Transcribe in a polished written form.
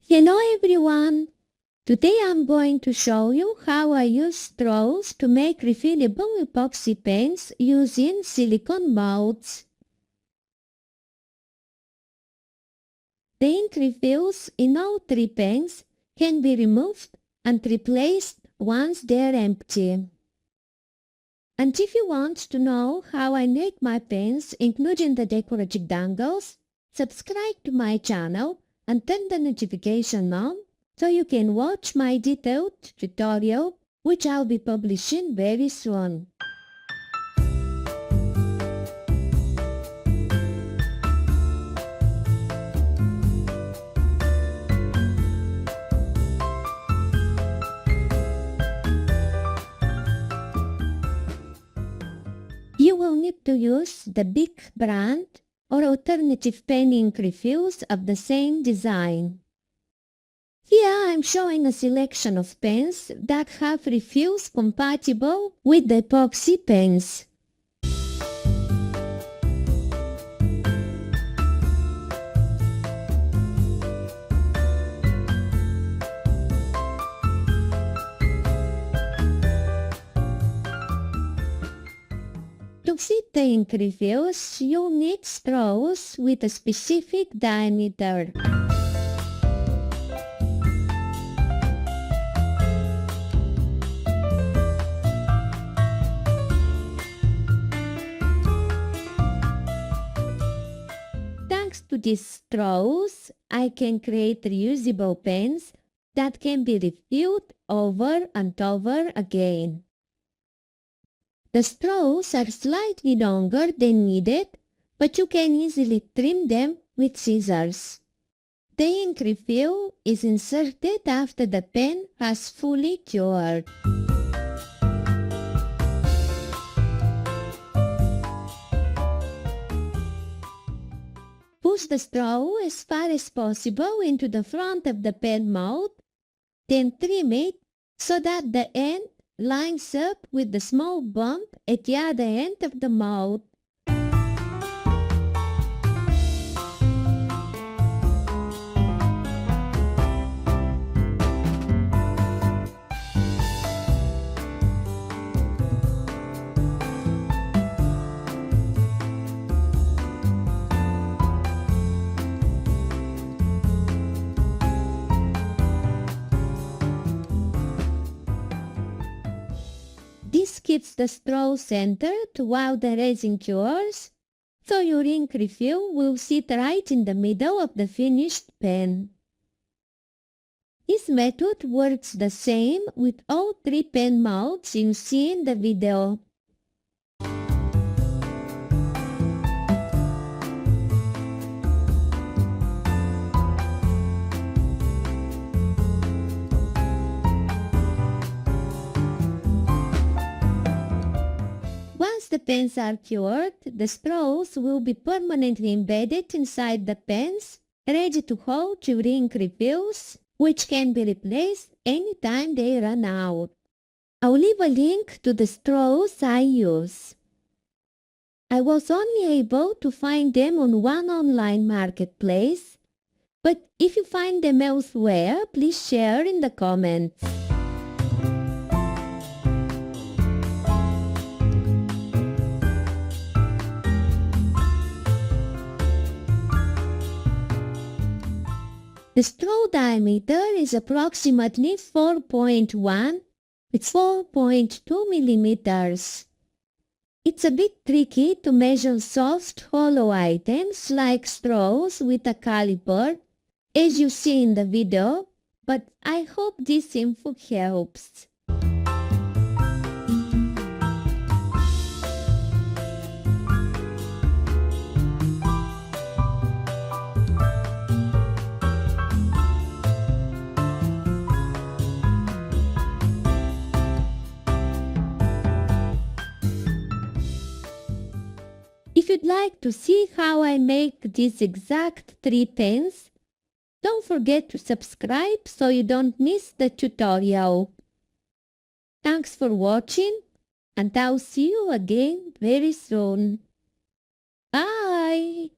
Hello everyone! Today I'm going to show you how I use straws to make refillable epoxy paints using silicone molds. The ink refills in all three paints can be removed and replaced once they're empty. And if you want to know how I make my paints, including the decorative dangles, subscribe to my channel and turn the notification on so you can watch my detailed tutorial, which I'll be publishing very soon. You will need to use the big brand or alternative pen ink refills of the same design. Here I'm showing a selection of pens that have refills compatible with the epoxy pens. To fit the ink refills, you'll need straws with a specific diameter. Thanks to these straws, I can create reusable pens that can be refilled over and over again. The straws are slightly longer than needed, but you can easily trim them with scissors. The ink refill is inserted after the pen has fully cured. Push the straw as far as possible into the front of the pen mold, then trim it so that the end lines up with the small bump at the other end of the mold. This keeps the straw centered while the resin cures, so your ink refill will sit right in the middle of the finished pen. This method works the same with all three pen molds you see in the video. Once the pens are cured, the straws will be permanently embedded inside the pens, ready to hold your ink refills, which can be replaced anytime they run out. I'll leave a link to the straws I use. I was only able to find them on one online marketplace, but if you find them elsewhere, please share in the comments. The straw diameter is approximately 4.1 with 4.2 millimeters. It's a bit tricky to measure soft, hollow items like straws with a caliper, as you see in the video, but I hope this info helps. If you'd like to see how I make these exact three pens, don't forget to subscribe so you don't miss the tutorial. Thanks for watching, and I'll see you again very soon. Bye!